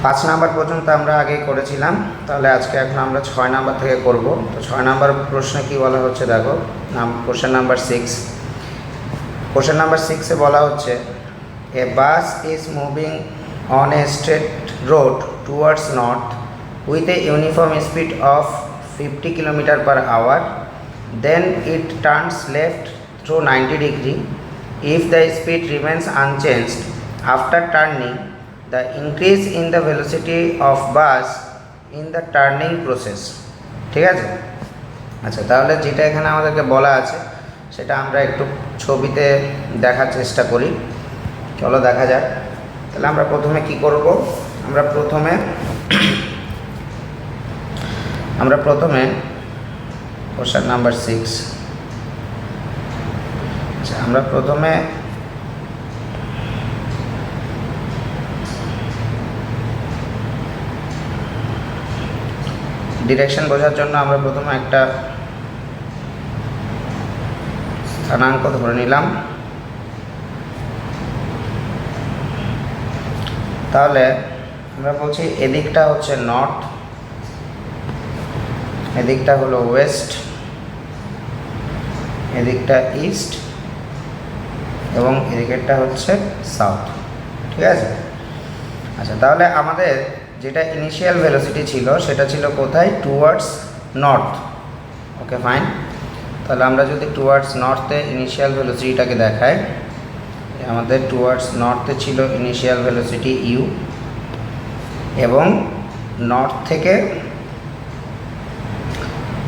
5 number পর্যন্ত আমরা আগেই করেছিলাম, তাহলে আজকে এখন আমরা 6 নাম্বার থেকে করব। তো 6 নাম্বার প্রশ্নে কি বলা হচ্ছে দেখো, কোশ্চেন নাম্বার 6। কোশ্চেন নাম্বার 6-এ বলা হচ্ছে a bus is moving on a straight road towards north with a uniform speed of 50 km/h, then it turns left through 90 degree. If the speed remains unchanged after turning, the increase in the velocity of bus in the turning process. ঠিক আছে? আচ্ছা, তাহলে যেটা এখানে আমাদেরকে বলা আছে সেটা আমরা একটু ছবিতে দেখার চেষ্টা করি। চলো দেখা যাক। তাহলে আমরা প্রথমে কি করব, আমরা প্রথমে কোশ্চেন নাম্বার 6, আচ্ছা আমরা প্রথমে ডিরেকশন বোঝার জন্য আমরা প্রথমে একটা স্থানাঙ্ক ধরে নিলাম। তাহলে আমরা বলছি এদিকটা হচ্ছে নর্থ, এদিকটা হলো ওয়েস্ট, এদিকটা ইস্ট এবং এদিকেরটা হচ্ছে সাউথ। ঠিক আছে? আচ্ছা, তাহলে আমাদের যেটা ইনিশিয়াল ভেলোসিটি ছিল সেটা ছিল কোথায়? Towards north. Okay fine. তাহলে আমরা যদি টুয়ার্ডস নর্থে ইনিশিয়াল ভেলোসিটিটাকে দেখাই, আমাদের টুয়ার্ডস নর্থে ছিল ইনিশিয়াল ভেলোসিটি ইউ, এবং নর্থ থেকে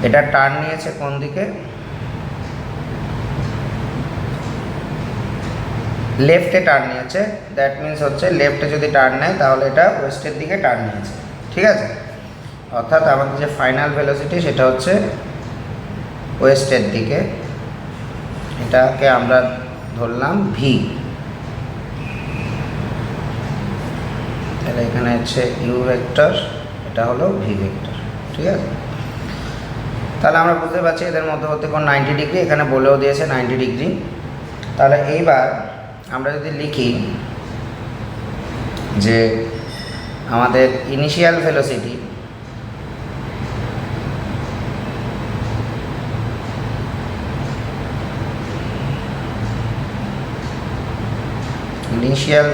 এটা টার্ন নিয়েছে কোন দিকে? লেফটে টার্ন নিয়েছে। দ্যাট মিনস হচ্ছে লেফটে যদি টার্ন নেয় তাহলে এটা ওয়েস্টের দিকে টার্ন নিয়েছে। ঠিক আছে? অর্থাৎ আমাদের যে ফাইনাল ভেলোসিটি সেটা হচ্ছে ওয়েস্টের দিকে। এটাকে আমরা ধরলাম ভি। তাহলে এখানে হচ্ছে ইউ ভেক্টর, এটা হলো ভি ভেক্টর। ঠিক আছে? তাহলে আমরা বুঝতে পারছি এদের মধ্যবর্তী কোণ 90 ডিগ্রি, এখানে বলেও দিয়েছে 90 ডিগ্রি। তাহলে এইবার আমরা যদি লিখি যে আমাদের ইনিশিয়াল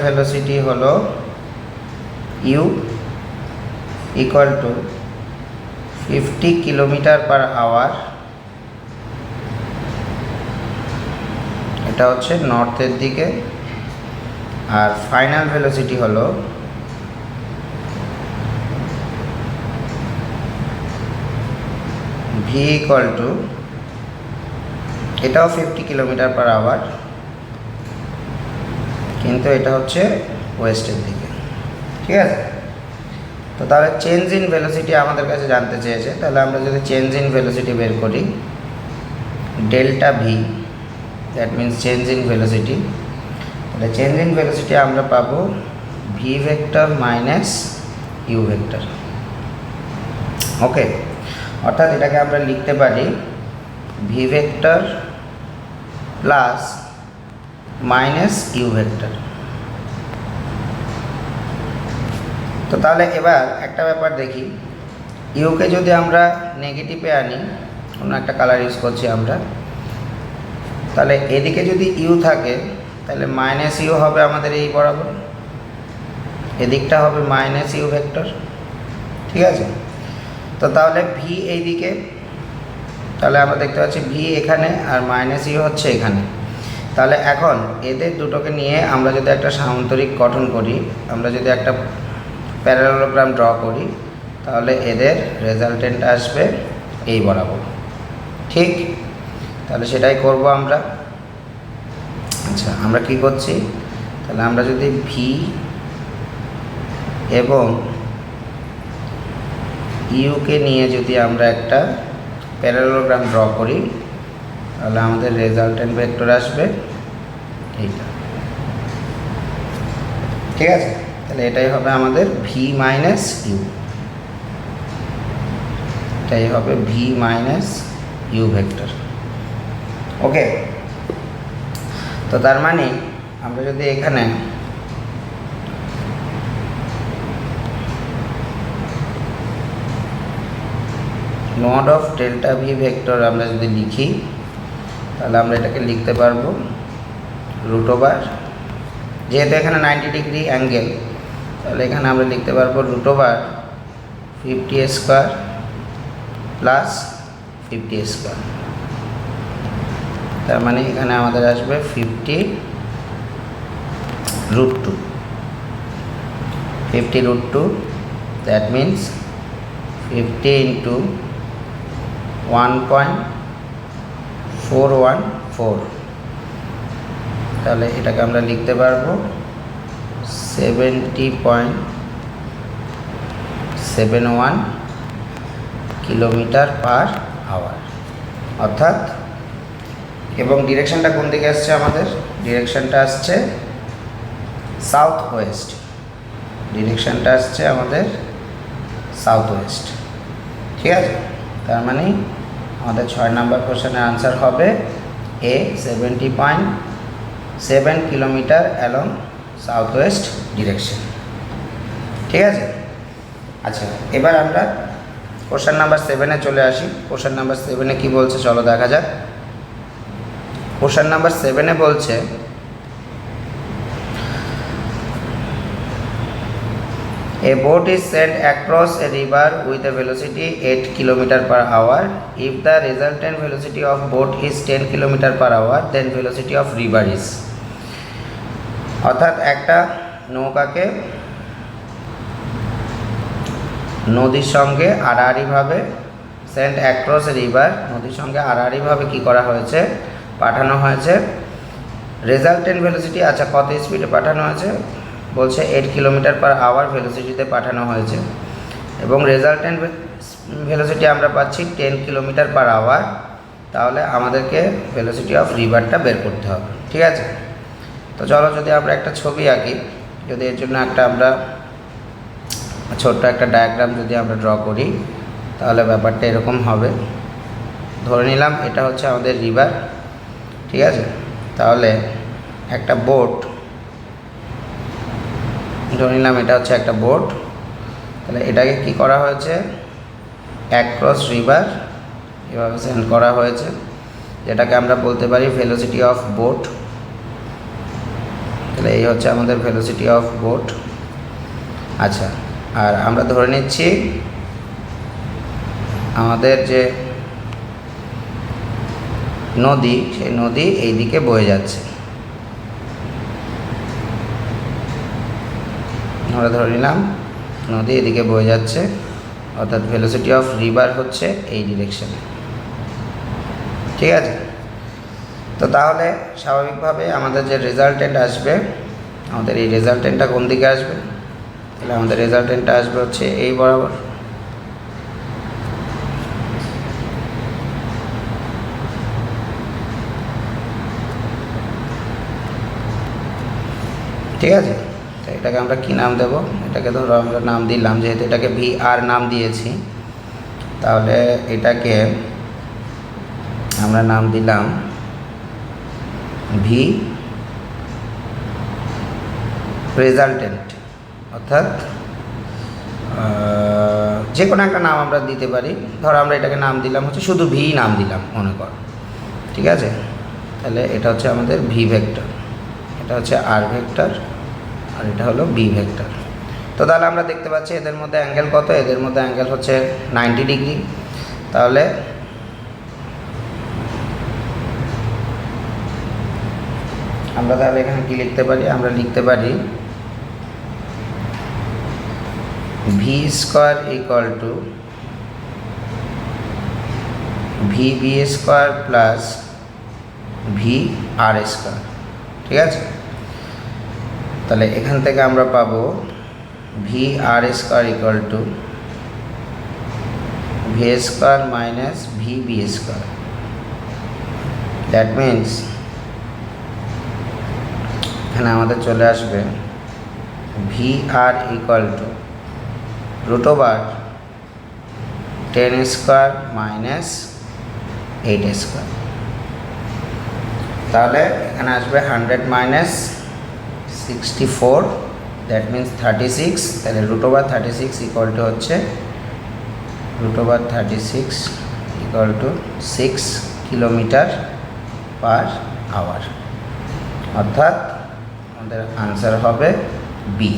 ভেলোসিটি হলো ইউ ইকুয়াল টু 50 km/h, এটা হচ্ছে নর্থের দিকে। আর ফাইনাল ভেলোসিটি হলো ভি ইকুয়াল টু, এটাও 50 km/h, কিন্তু এটা হচ্ছে ওয়েস্টের দিকে। ঠিক আছে? তো তাহলে চেঞ্জ ইন ভেলোসিটি আমাদের কাছে জানতে চেয়েছে। তাহলে আমরা যদি চেঞ্জ ইন ভেলোসিটি বের করি, delta V, that means change in velocity, তাহলে চেঞ্জ ইন ভেলোসিটি আমরা পাবো V vector minus U vector. Okay, অর্থাৎ এটাকে আমরা লিখতে পারি V vector plus minus U vector. তো তাহলে এবার একটা ব্যাপার দেখি, ইউকে যদি আমরা নেগেটিভে আনি, অন্য একটা কালার ইউজ করছি আমরা, তাহলে এদিকে যদি ইউ থাকে তাহলে মাইনাস ইউ হবে আমাদের এই বরাবর, এদিকটা হবে মাইনাস ইউ ভেক্টর। ঠিক আছে? তো তাহলে ভি এইদিকে, তাহলে আমরা দেখতে পাচ্ছি ভি এখানে আর মাইনাস ইউ হচ্ছে এখানে। তাহলে এখন এদের দুটোকে নিয়ে আমরা যদি একটা সামান্তরিক গঠন করি, আমরা যদি একটা প্যারালেলোগ্রাম ড্র করি, তাহলে এদের রেজাল্টেন্ট আসবে এই বরাবর। ঠিক? তাহলে সেটাই করব আমরা। আচ্ছা, আমরা কি করছি? তাহলে আমরা যদি ভি এবং ইউকে নিয়ে যদি আমরা একটা প্যারালেলোগ্রাম ড্র করি, তাহলে আমাদের রেজাল্টেন্ট ভেক্টর আসবে এইটা। ঠিক আছে? তাহলে এটাই হবে আমাদের ভি মাইনাস ইউ, এটাই হবে ভি মাইনাস ইউ ভেক্টর। ওকে, তো তার মানে আমরা যদি এখানে mod of delta V vector আমরা যদি লিখি তাহলে আমরা এটাকে লিখতে পারবো রুট ওভার, যেহেতু এখানে 90 ডিগ্রি অ্যাঙ্গেল তাহলে এখানে আমরা লিখতে পারবো root over 50 square plus 50 square. তার মানে এখানে আমাদের আসবে 50 root 2, 50 root 2, that means 50 into 1.414, তাহলে এটাকে আমরা লিখতে পারবো 70.71 কিলোমিটার পার আওয়ার অর্থাৎ। এবং ডিরেকশনটা কোন দিকে আসছে, আমাদের ডিরেকশনটা আসছে সাউথ ওয়েস্ট, ডিরেকশনটা আসছে আমাদের সাউথ ওয়েস্ট। ঠিক আছে, তার মানে আমাদের 6 নম্বর কোশ্চেনের আনসার হবে এ 70.7 kilometre along south West direction. ঠিক আছে, আচ্ছা এবার আমরা কোশ্চেন নাম্বার 7-এ চলে আসি। কোশ্চেন নাম্বার 7-এ কী বলছে চলো দেখা যাক। কোশ্চেন নাম্বার 7-এ বলছে a boat is sent across a river with a velocity 8 km per hour. If the resultant velocity of boat is 10 km per hour, then velocity of river is, অর্থাৎ একটা নৌকাকে নদীর সঙ্গে আড়াআড়িভাবে Saint across river, নদীর সঙ্গে আড়াআড়িভাবে কী করা হয়েছে, পাঠানো হয়েছে। রেজাল্টেন্ট ভেলোসিটি, আচ্ছা কত স্পিডে পাঠানো হয়েছে বলছে 8 কিলোমিটার পার আওয়ার ভেলোসিটিতে পাঠানো হয়েছে এবং রেজাল্টেন্ট ভেলোসিটি আমরা পাচ্ছি 10 কিলোমিটার পার আওয়ার। তাহলে আমাদেরকে ভেলোসিটি অফ রিভারটা বের করতে হবে। ঠিক আছে, তো চলো যদি আমরা একটা ছবি আঁকি, যদি এর জন্য একটা আমরা ছোট্ট একটা ডায়াগ্রাম যদি আমরা ড্র করি তাহলে ব্যাপারটা এরকম হবে। ধরে নিলাম এটা হচ্ছে আমাদের রিভার। ঠিক আছে, তাহলে একটা বোট, ধরে নিলাম এটা হচ্ছে একটা বোট, তাহলে এটাকে কি করা হয়েছে অ্যাক্রস রিভার এভাবে সেন্ড করা হয়েছে, যেটাকে আমরা বলতে পারি ভেলোসিটি অফ বোট। তাহলে এই হচ্ছে আমাদের ভেলোসিটি অফ বোট। আচ্ছা, আর আমরা ধরে নিচ্ছি আমাদের যে নদী, সেই নদী এই দিকে বয়ে যাচ্ছে। আমরা ধরে নিলাম নদী এদিকে বয়ে যাচ্ছে, অর্থাৎ ভেলোসিটি অফ রিভার হচ্ছে এই ডিরেকশনে। ঠিক আছে, তো তাহলে স্বাভাবিকভাবে আমাদের যে রেজাল্টেন্ট আসবে, আমাদের এই রেজাল্টেন্টটা কোন দিকে আসবে, তাহলে আমাদের রেজাল্টেন্টটা আসবে হচ্ছে এই বরাবর। ঠিক আছে, তো এটাকে আমরা কি নাম দেব, এটাকে ধরো আমরা নাম দিলাম, যেহেতু এটাকে ভি আর নাম দিয়েছি তাহলে এটাকে আমরা নাম দিলাম ভি রেজাল্টেন্ট, অর্থাৎ যে কোনো একটা নাম আমরা দিতে পারি। ধরো আমরা এটাকে নাম দিলাম হচ্ছে শুধু ভি নাম দিলাম মনে কর। ঠিক আছে, তাহলে এটা হচ্ছে আমাদের ভি ভেক্টর, এটা হচ্ছে আর ভেক্টর, আর এটা হলো বি ভেক্টর। তো তাহলে আমরা দেখতে পাচ্ছি এদের মধ্যে অ্যাঙ্গেল কত, এদের মধ্যে অ্যাঙ্গেল হচ্ছে 90 ডিগ্রি। তাহলে আমরা তাহলে এখানে কি লিখতে পারি, আমরা লিখতে পারি V square equal to V B square plus V R square. ঠিক আছে, তাহলে এখান থেকে আমরা পাবো V R square equal to V square minus V B square. That means এখানে আমাদের চলে আসবে V R equal to root over 10 square minus 8 square. তাহলে এখানে আসবে 100 মাইনাস 64, দ্যাট মিন্স 36। তাহলে রুট ওভার 36 ইকুয়াল টু হচ্ছে root over 36 equal to 6 kilometre per hour, অর্থাৎ আমাদের আনসার হবে বি।